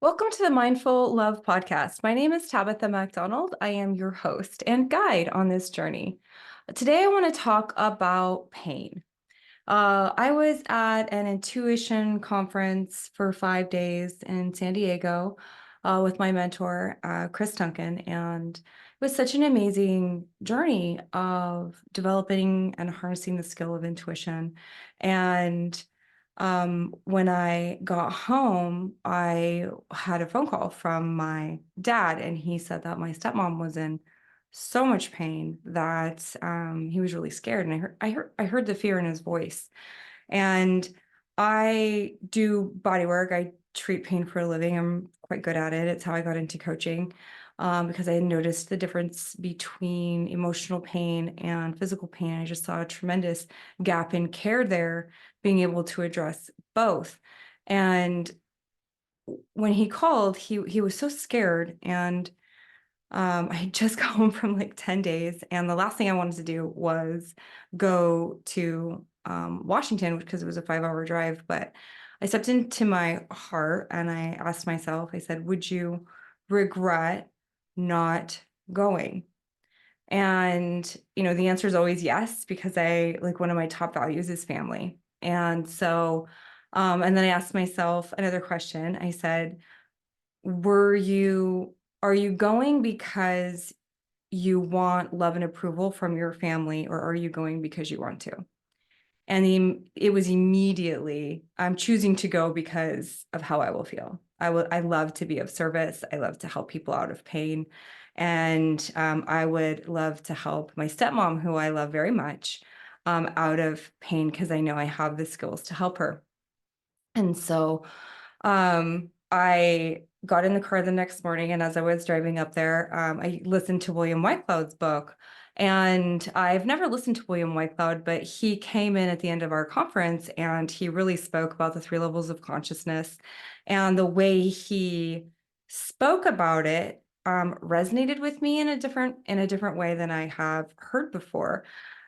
Welcome to the Mindful Love Podcast. My name is Tabitha MacDonald. I am your host and guide on this journey. Today, I want to talk about pain. I was at an intuition conference for 5 days in San Diego with my mentor, Chris Duncan, and it was such an amazing journey of developing and harnessing the skill of intuition. And when I got home, I had a phone call from my dad, and he said that my stepmom was in so much pain that he was really scared. And I heard the fear in his voice. And I do body work. I treat pain for a living. I'm quite good at it. It's how I got into coaching, because I noticed the difference between emotional pain and physical pain. I just saw a tremendous gap in care there, being able to address both. And when he called, he was so scared, and I had just got home from like 10 days, and the last thing I wanted to do was go to Washington because it was a 5-hour drive. But I stepped into my heart and I asked myself, I said, would you regret not going? And, the answer is always yes, because one of my top values is family. And so, and then I asked myself another question. I said, were you are you going because you want love and approval from your family, or are you going because you want to? And it was immediately, I'm choosing to go because of how I will feel. I love to be of service. I love to help people out of pain. And I would love to help my stepmom, who I love very much, out of pain, because I know I have the skills to help her. And so I got in the car the next morning, and as I was driving up there, I listened to William Whitecloud's book. And I've never listened to William Whitecloud, but he came in at the end of our conference and he really spoke about the 3 levels of consciousness. And the way he spoke about it resonated with me in a different way than I have heard before.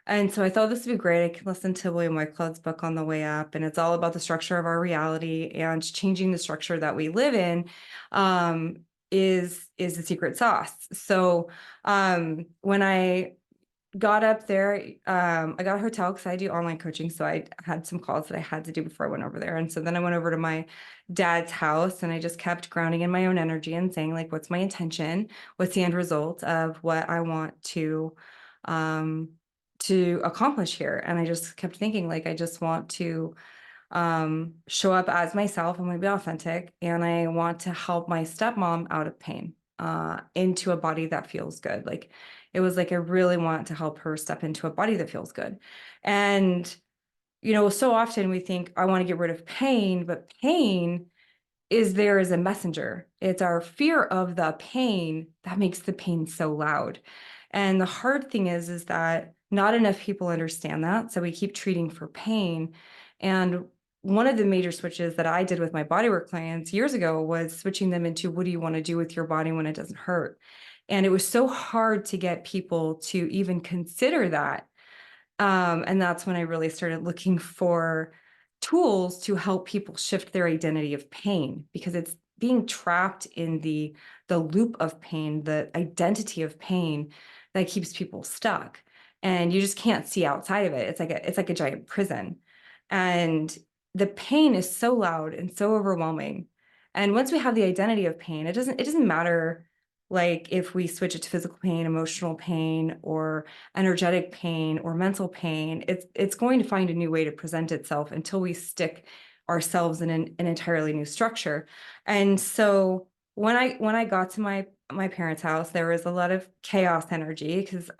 And so I thought this would be great. I could listen to William Whitecloud's book on the way up, and it's all about the structure of our reality, and changing the structure that we live in is the secret sauce. So when I got up there, I got a hotel because I do online coaching. So I had some calls that I had to do before I went over there. And so then I went over to my dad's house, and I just kept grounding in my own energy and saying, like, what's my intention? What's the end result of what I want um, to accomplish here? And I just kept thinking, like, I just want to show up as myself. I'm going to be authentic, and I want to help my stepmom out of pain, into a body that feels good. Like, it was like I really want to help her step into a body that feels good. And so often we think, I want to get rid of pain, but pain is there as a messenger. It's our fear of the pain that makes the pain so loud. And the hard thing is that not enough people understand that. So we keep treating for pain. And one of the major switches that I did with my bodywork clients years ago was switching them into, what do you want to do with your body when it doesn't hurt? And it was so hard to get people to even consider that. And that's when I really started looking for tools to help people shift their identity of pain, because it's being trapped in the loop of pain, the identity of pain, that keeps people stuck. And you just can't see outside of it. It's like a giant prison. And the pain is so loud and so overwhelming. And once we have the identity of pain, it doesn't matter, like, if we switch it to physical pain, emotional pain, or energetic pain, or mental pain. It's going to find a new way to present itself until we stick ourselves in an entirely new structure. And so when I got to my parents' house, there was a lot of chaos energy, because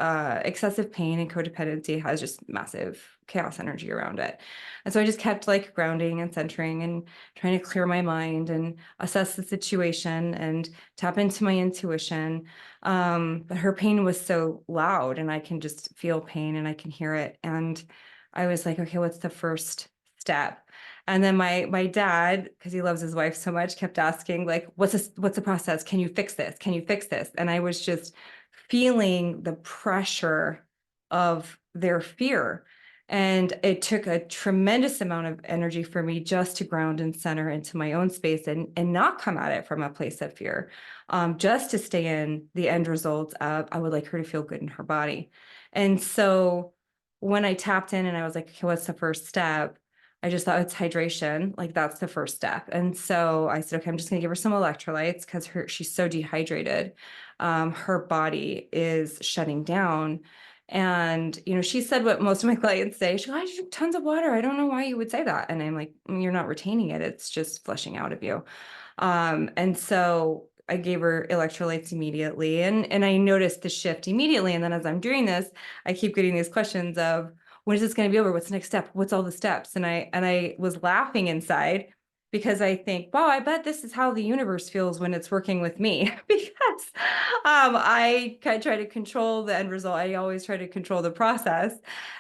excessive pain and codependency has just massive chaos energy around it. And so I just kept, like, grounding and centering and trying to clear my mind and assess the situation and tap into my intuition. But her pain was so loud, and I can just feel pain and I can hear it. And I was like, okay, what's the first step? And then my dad, because he loves his wife so much, kept asking, like, what's the process? Can you fix this? Can you fix this? And I was just feeling the pressure of their fear. And it took a tremendous amount of energy for me just to ground and center into my own space and not come at it from a place of fear, just to stay in the end result of I would like her to feel good in her body. And so when I tapped in and I was like, okay, what's the first step? I just thought it's hydration. Like that's the first step. And so I said, okay, I'm just going to give her some electrolytes because she's so dehydrated. Her body is shutting down. And, she said what most of my clients say. She goes, I drink tons of water. I don't know why you would say that. And I'm like, you're not retaining it. It's just flushing out of you. And so I gave her electrolytes immediately and I noticed the shift immediately. And then as I'm doing this, I keep getting these questions of when is this going to be over? What's the next step? What's all the steps? And I was laughing inside because I think, wow, I bet this is how the universe feels when it's working with me because I kind of try to control the end result. I always try to control the process.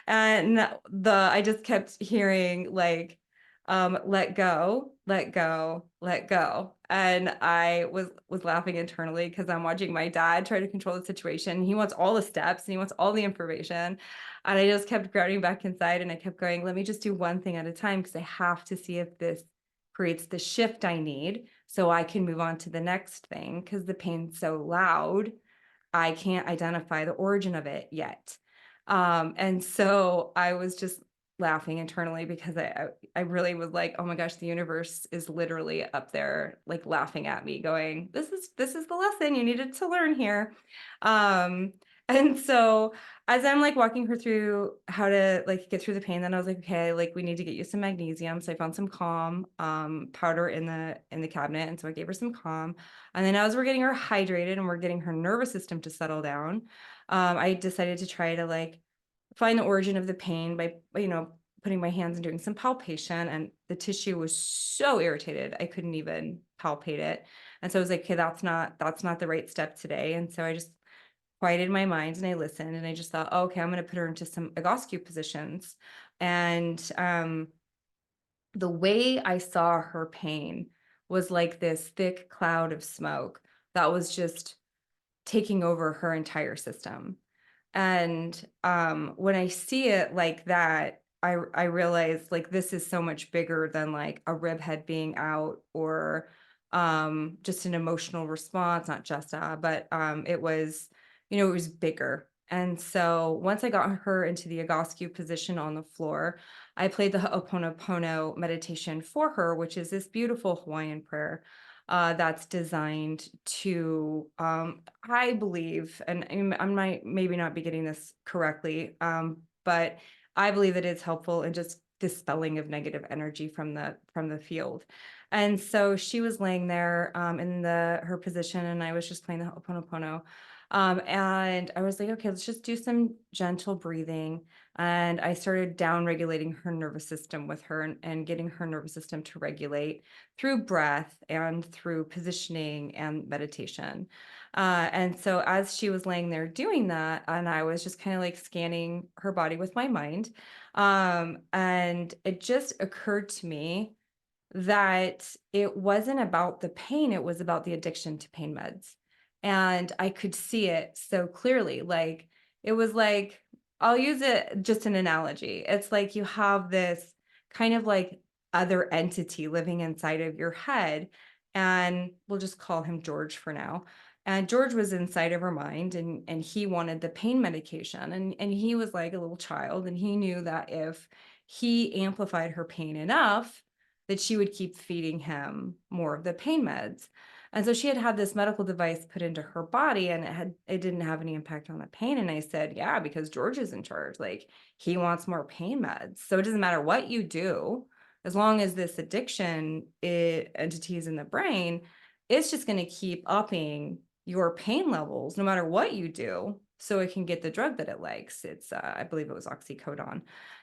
And I just kept hearing like, let go, let go, let go. And I was laughing internally because I'm watching my dad try to control the situation. He wants all the steps and he wants all the information. And I just kept grounding back inside and I kept going, let me just do one thing at a time because I have to see if this creates the shift I need so I can move on to the next thing because the pain's so loud. I can't identify the origin of it yet. And so I was just laughing internally because I really was like, oh my gosh, the universe is literally up there, like laughing at me, going, this is the lesson you needed to learn here. Um, and so as I'm like walking her through how to like get through the pain, then I was like, okay, like we need to get you some magnesium. So I found some calm powder in the cabinet. And so I gave her some calm. And then as we're getting her hydrated and we're getting her nervous system to settle down, I decided to try to like find the origin of the pain by, putting my hands and doing some palpation. And the tissue was so irritated, I couldn't even palpate it. And so I was like, okay, that's not the right step today. And so I just quieted my mind and I listened and I just thought, oh, okay, I'm going to put her into some egoscue positions. And the way I saw her pain was like this thick cloud of smoke that was just taking over her entire system. And when I see it like that, I realize like this is so much bigger than like a rib head being out or just an emotional response, not just but it was, it was bigger. And so once I got her into the egoscue position on the floor, I played the Ho'oponopono meditation for her, which is this beautiful Hawaiian prayer that's designed to, I believe, and I might maybe not be getting this correctly, but I believe that it's helpful in just dispelling of negative energy from the field. And so she was laying there in her position, and I was just playing the Ho'oponopono. And I was like, okay, let's just do some gentle breathing. And I started down regulating her nervous system with her and getting her nervous system to regulate through breath and through positioning and meditation. And so as she was laying there doing that, and I was just kind of like scanning her body with my mind, and it just occurred to me that it wasn't about the pain, it was about the addiction to pain meds. And I could see it so clearly. Like it was like, I'll use it just an analogy. It's like you have this kind of like other entity living inside of your head. And we'll just call him George for now. And George was inside of her mind and he wanted the pain medication. And he was like a little child. And he knew that if he amplified her pain enough, that she would keep feeding him more of the pain meds. And so she had had this medical device put into her body and it didn't have any impact on the pain. And I said, yeah, because George is in charge. Like he wants more pain meds. So it doesn't matter what you do, as long as this addiction entity is in the brain, it's just going to keep upping your pain levels no matter what you do. So it can get the drug that it likes. It's I believe it was oxycodone.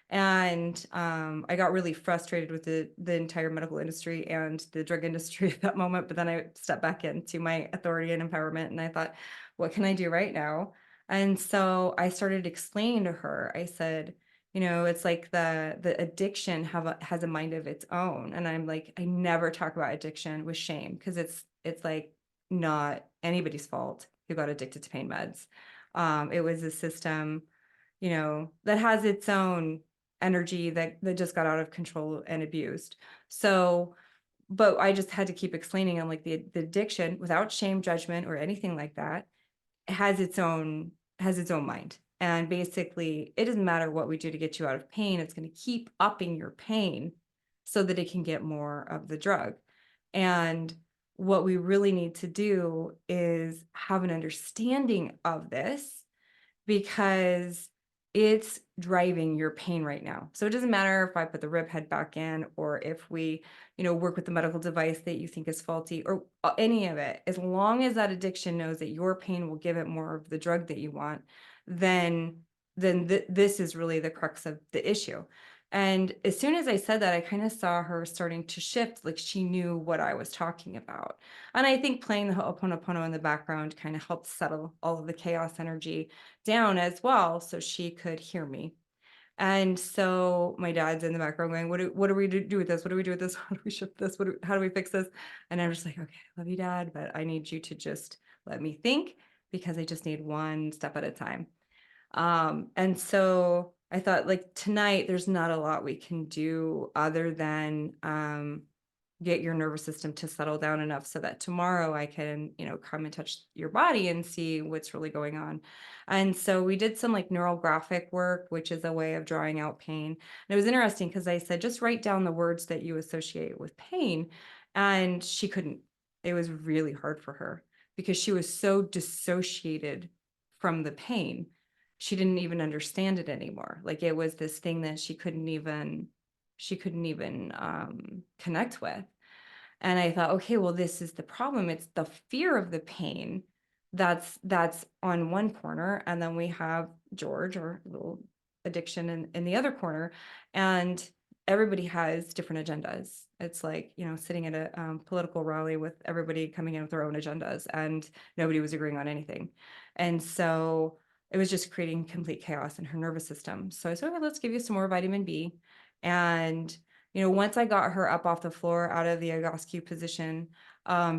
And I got really frustrated with the entire medical industry and the drug industry at that moment. But then I stepped back into my authority and empowerment, and I thought, what can I do right now? And so I started explaining to her. I said, it's like the addiction has a mind of its own. And I'm like, I never talk about addiction with shame because it's like not anybody's fault who got addicted to pain meds. It was a system, that has its own energy that just got out of control and abused. So, but I just had to keep explaining, I'm like, the addiction, without shame, judgment, or anything like that, has its own mind. And basically, it doesn't matter what we do to get you out of pain, it's going to keep upping your pain so that it can get more of the drug. And what we really need to do is have an understanding of this, because it's driving your pain right now. So it doesn't matter if I put the rib head back in, or if we, work with the medical device that you think is faulty, or any of it. As long as that addiction knows that your pain will give it more of the drug that you want, then this is really the crux of the issue. And as soon as I said that, I kind of saw her starting to shift, like she knew what I was talking about. And I think playing the Ho'oponopono in the background kind of helped settle all of the chaos energy down as well, so she could hear me. And so my dad's in the background going, what do we do with this? What do we do with this? How do we shift this? How do we fix this? And I'm just like, okay, I love you, Dad, but I need you to just let me think, because I just need one step at a time. And so I thought, like, tonight, there's not a lot we can do other than get your nervous system to settle down enough so that tomorrow I can, come and touch your body and see what's really going on. And so we did some like neurographic work, which is a way of drawing out pain. And it was interesting because I said, just write down the words that you associate with pain. And she couldn't. It was really hard for her because she was so dissociated from the pain. She didn't even understand it anymore. Like, it was this thing that she couldn't even connect with. And I thought, okay, well, this is the problem. It's the fear of the pain that's on one corner. And then we have George, or little addiction, in the other corner. And everybody has different agendas. It's like, sitting at a political rally with everybody coming in with their own agendas, and nobody was agreeing on anything. And so it was just creating complete chaos in her nervous system. So I said, okay, let's give you some more vitamin B. And once I got her up off the floor out of the Egoscue position,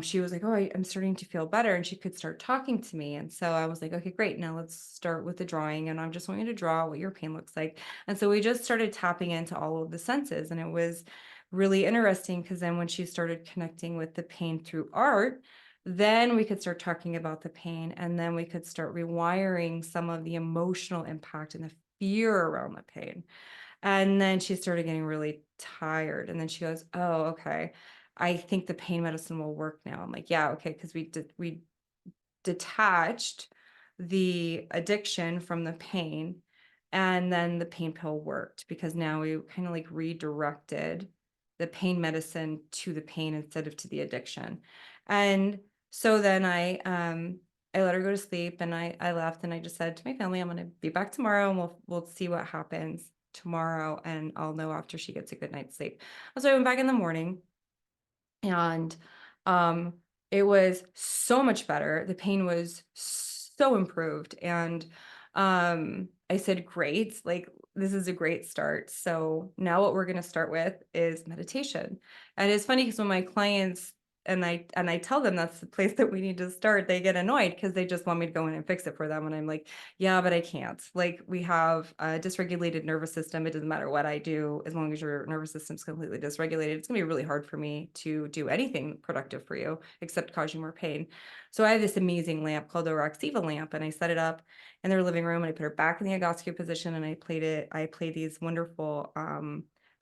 she was like, oh, I'm starting to feel better. And she could start talking to me. And so I was like, okay, great. Now let's start with the drawing. And I'm just want you to draw what your pain looks like. And so we just started tapping into all of the senses. And it was really interesting, because then when she started connecting with the pain through art, then we could start talking about the pain. And then we could start rewiring some of the emotional impact and the fear around the pain. And then she started getting really tired. And then she goes, oh, okay, I think the pain medicine will work now. I'm like, yeah, okay, because we detached the addiction from the pain, and then the pain pill worked, because now we kind of like redirected the pain medicine to the pain instead of to the addiction. And so then I let her go to sleep, and I left, and I just said to my family, I'm going to be back tomorrow, and we'll see what happens tomorrow, and I'll know after she gets a good night's sleep. So I went back in the morning, and um, it was so much better. The pain was so improved. And I said, great, like, this is a great start. So now what we're going to start with is meditation. And it's funny, because when my clients, and I tell them that's the place that we need to start, they get annoyed because they just want me to go in and fix it for them. And I'm like, yeah, but I can't. Like, we have a dysregulated nervous system. It doesn't matter what I do, as long as your nervous system's completely dysregulated, it's gonna be really hard for me to do anything productive for you except cause you more pain. So I have this amazing lamp called the Roxiva lamp, and I set it up in their living room, and I put her back in the Egoscue position, and I play these wonderful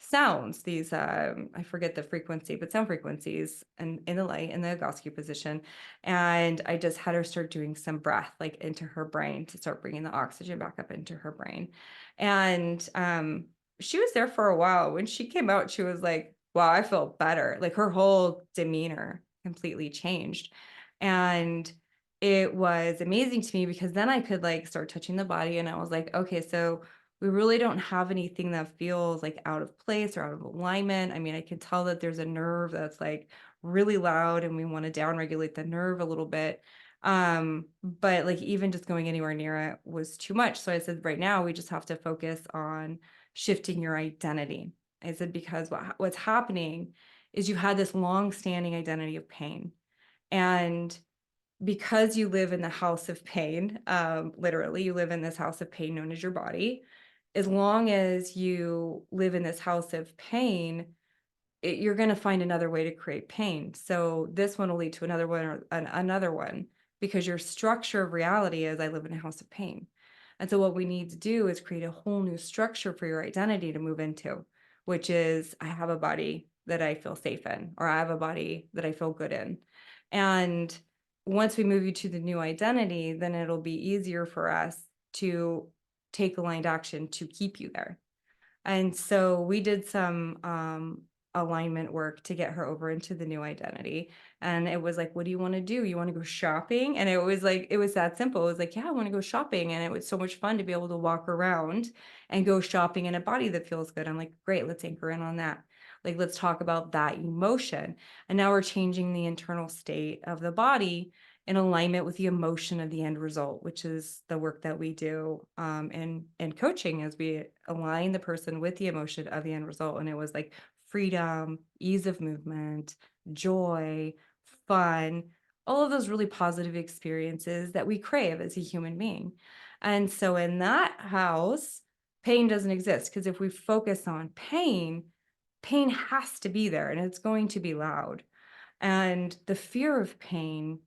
sounds, these I forget the frequency, but sound frequencies, and in the light, in the Egoscue position. And I just had her start doing some breath, like, into her brain, to start bringing the oxygen back up into her brain. And she was there for a while. When she came out, she was like, wow, I feel better. Like, her whole demeanor completely changed. And it was amazing to me, because then I could like start touching the body, and I was like, okay, so we really don't have anything that feels like out of place or out of alignment. I mean, I can tell that there's a nerve that's like really loud, and we want to downregulate the nerve a little bit. But like, even just going anywhere near it was too much. So I said, right now we just have to focus on shifting your identity. I said, because what's happening is you had this long-standing identity of pain. And because you live in the house of pain, literally, you live in this house of pain known as your body, as long as you live in this house of pain, you're going to find another way to create pain. So this one will lead to another one or another one, because your structure of reality is I live in a house of pain. And so what we need to do is create a whole new structure for your identity to move into, which is I have a body that I feel safe in, or I have a body that I feel good in. And once we move you to the new identity, then it'll be easier for us to take aligned action to keep you there. And so we did some alignment work to get her over into the new identity. And it was like, what do you want to do? You want to go shopping? And it was like, it was that simple. It was like, yeah, I want to go shopping. And it was so much fun to be able to walk around and go shopping in a body that feels good. I'm like, great, let's anchor in on that. Like, let's talk about that emotion. And now we're changing the internal state of the body in alignment with the emotion of the end result, which is the work that we do in coaching, as we align the person with the emotion of the end result. And it was like freedom, ease of movement, joy, fun, all of those really positive experiences that we crave as a human being. And so in that house, pain doesn't exist, because if we focus on pain, pain has to be there and it's going to be loud. And the fear of pain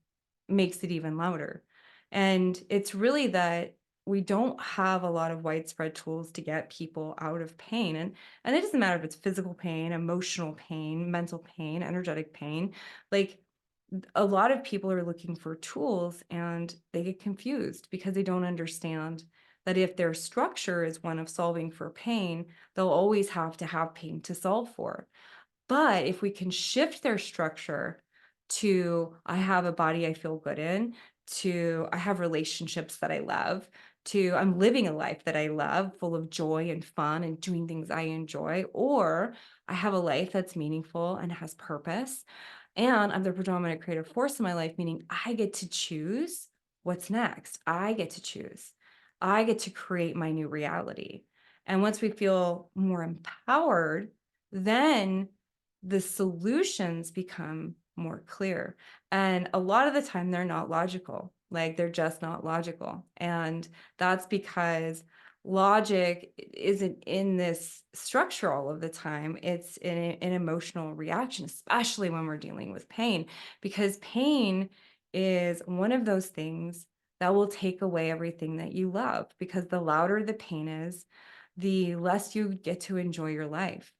makes it even louder. And it's really that we don't have a lot of widespread tools to get people out of pain. And it doesn't matter if it's physical pain, emotional pain, mental pain, energetic pain. Like, a lot of people are looking for tools and they get confused because they don't understand that if their structure is one of solving for pain, they'll always have to have pain to solve for. But if we can shift their structure to I have a body I feel good in, to I have relationships that I love, to I'm living a life that I love, full of joy and fun and doing things I enjoy, or I have a life that's meaningful and has purpose, and I'm the predominant creative force in my life, meaning I get to choose what's next. I get to choose. I get to create my new reality. And once we feel more empowered, then the solutions become more clear. And a lot of the time, they're not logical. Like, they're just not logical. And that's because logic isn't in this structure all of the time. It's in an emotional reaction, especially when we're dealing with pain, because pain is one of those things that will take away everything that you love, because the louder the pain is, the less you get to enjoy your life.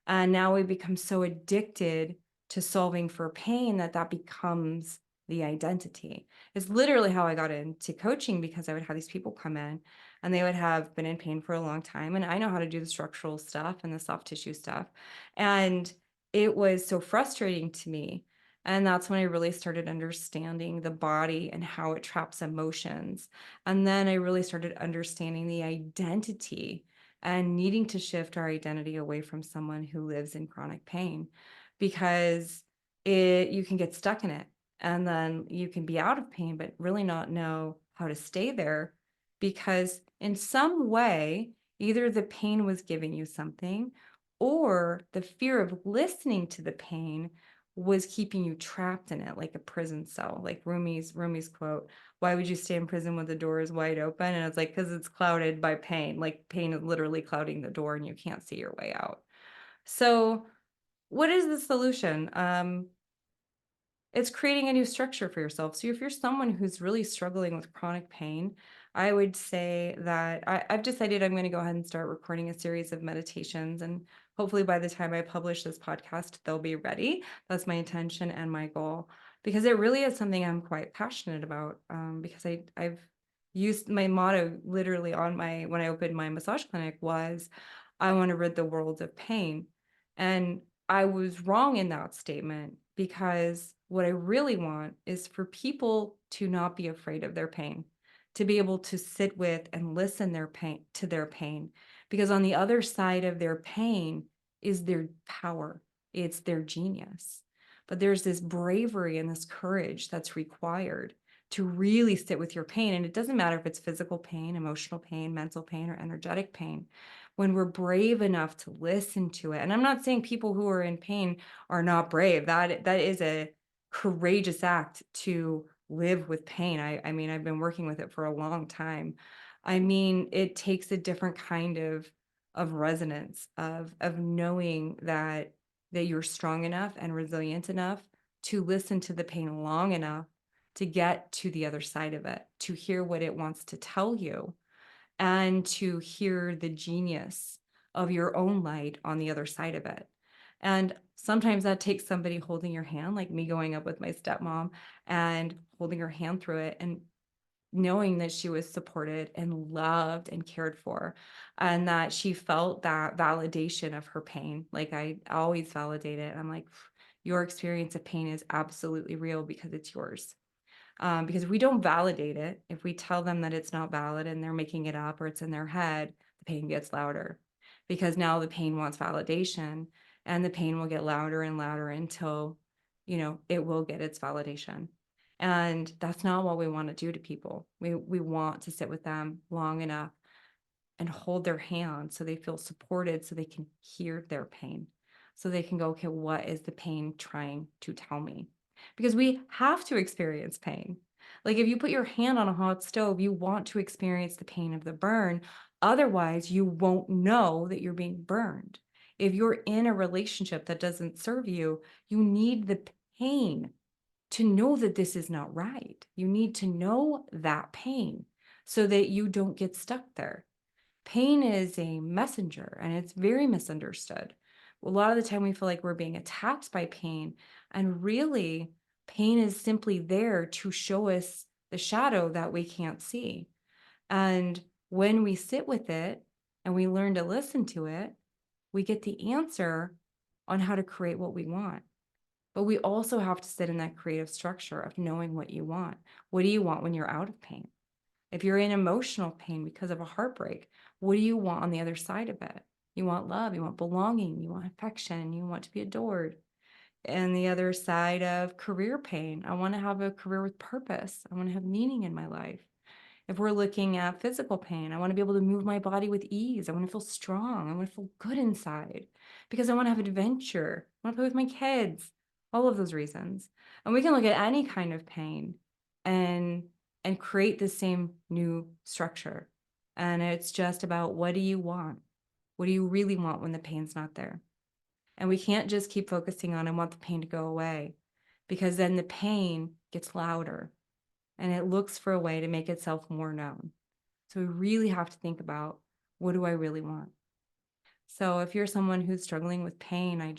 And now we become so addicted to solving for pain that that becomes the identity. It's literally how I got into coaching, because I would have these people come in and they would have been in pain for a long time. And I know how to do the structural stuff and the soft tissue stuff. And it was so frustrating to me. And that's when I really started understanding the body and how it traps emotions. And then I really started understanding the identity and needing to shift our identity away from someone who lives in chronic pain, because you can get stuck in it, and then you can be out of pain but really not know how to stay there, because in some way either the pain was giving you something, or the fear of listening to the pain was keeping you trapped in it, like a prison cell. Like Rumi's quote, why would you stay in prison when the door is wide open? And it's like, because it's clouded by pain. Like, pain is literally clouding the door and you can't see your way out. So what is the solution? It's creating a new structure for yourself. So if you're someone who's really struggling with chronic pain, I would say that I've decided I'm going to go ahead and start recording a series of meditations. And hopefully by the time I publish this podcast, they'll be ready. That's my intention and my goal, because it really is something I'm quite passionate about. Because I've used my motto literally on when I opened my massage clinic was, I want to rid the world of pain. And I was wrong in that statement, because what I really want is for people to not be afraid of their pain, to be able to sit with and listen to their pain, because on the other side of their pain is their power, it's their genius. But there's this bravery and this courage that's required to really sit with your pain. And it doesn't matter if it's physical pain, emotional pain, mental pain, or energetic pain. When we're brave enough to listen to it, and I'm not saying people who are in pain are not brave. That is a courageous act to live with pain. I mean, I've been working with it for a long time. I mean, it takes a different kind of resonance of knowing that you're strong enough and resilient enough to listen to the pain long enough to get to the other side of it, to hear what it wants to tell you, and to hear the genius of your own light on the other side of it. And sometimes that takes somebody holding your hand, like me going up with my stepmom and holding her hand through it and knowing that she was supported and loved and cared for, and that she felt that validation of her pain. Like I always validate it. I'm like, your experience of pain is absolutely real because it's yours. Because if we don't validate it, if we tell them that it's not valid and they're making it up or it's in their head, the pain gets louder because now the pain wants validation, and the pain will get louder and louder until, it will get its validation. And that's not what we want to do to people. We want to sit with them long enough and hold their hand so they feel supported, so they can hear their pain, so they can go, okay, what is the pain trying to tell me? Because we have to experience pain. Like if you put your hand on a hot stove, you want to experience the pain of the burn. Otherwise, you won't know that you're being burned. If you're in a relationship that doesn't serve you, you need the pain to know that this is not right. You need to know that pain so that you don't get stuck there. Pain is a messenger and it's very misunderstood. A lot of the time we feel like we're being attacked by pain, and really pain is simply there to show us the shadow that we can't see. And when we sit with it and we learn to listen to it, we get the answer on how to create what we want. But we also have to sit in that creative structure of knowing what you want. What do you want when you're out of pain? If you're in emotional pain because of a heartbreak, what do you want on the other side of it? You want love, you want belonging, you want affection, you want to be adored. And the other side of career pain, I want to have a career with purpose. I want to have meaning in my life. If we're looking at physical pain, I want to be able to move my body with ease. I want to feel strong. I want to feel good inside because I want to have adventure. I want to play with my kids, all of those reasons. And we can look at any kind of pain and and create the same new structure. And it's just about, what do you want? What do you really want when the pain's not there? And we can't just keep focusing on, I want the pain to go away, because then the pain gets louder and it looks for a way to make itself more known. So we really have to think about, what do I really want? So if you're someone who's struggling with pain, I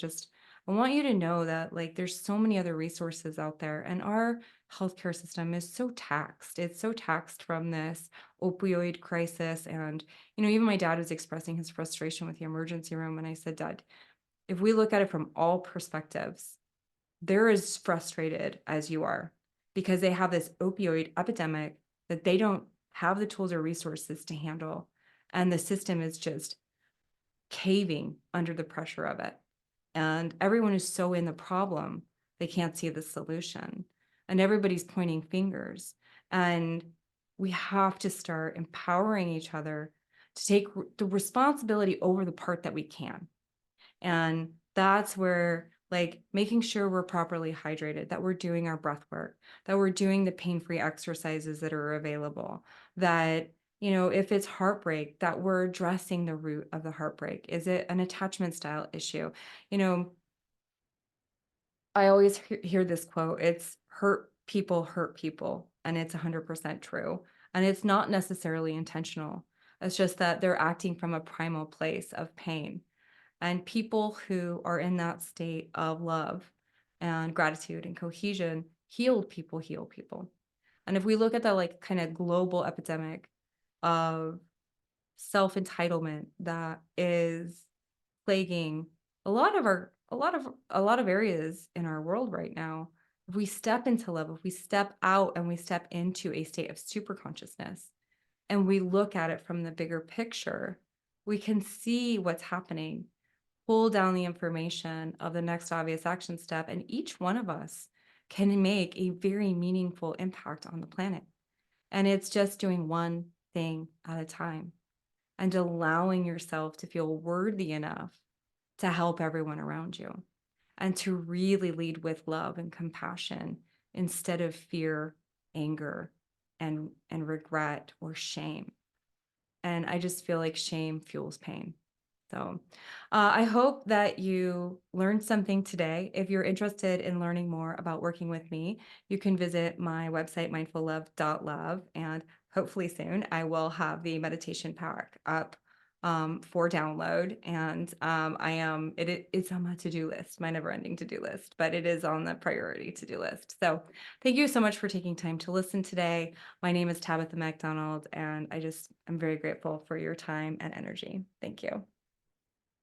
want you to know that like there's so many other resources out there, and our healthcare system is so taxed. It's so taxed from this opioid crisis. And, even my dad was expressing his frustration with the emergency room. And I said, Dad, if we look at it from all perspectives, they're as frustrated as you are because they have this opioid epidemic that they don't have the tools or resources to handle. And the system is just caving under the pressure of it. And everyone is so in the problem, they can't see the solution. And everybody's pointing fingers. And we have to start empowering each other to take the responsibility over the part that we can. And that's where, like, making sure we're properly hydrated, that we're doing our breath work, that we're doing the pain-free exercises that are available, that, if it's heartbreak, that we're addressing the root of the heartbreak. Is it an attachment style issue? You know, I always hear this quote, it's hurt people, and it's 100% true. And it's not necessarily intentional. It's just that they're acting from a primal place of pain. And people who are in that state of love and gratitude and cohesion, healed people heal people. And if we look at the like kind of global epidemic of self-entitlement that is plaguing a lot of areas in our world right now, if we step into love, if we step out and we step into a state of super consciousness and we look at it from the bigger picture, we can see what's happening, pull down the information of the next obvious action step, and each one of us can make a very meaningful impact on the planet. And it's just doing one thing at a time and allowing yourself to feel worthy enough to help everyone around you and to really lead with love and compassion instead of fear, anger, and regret or shame. And I just feel like shame fuels pain. So I hope that you learned something today. If you're interested in learning more about working with me, you can visit my website, mindfullove.love, and hopefully soon I will have the meditation pack up for download. And it's on my to-do list, my never-ending to-do list, but it is on the priority to-do list. So thank you so much for taking time to listen today. My name is Tabitha MacDonald, and I'm very grateful for your time and energy. Thank you.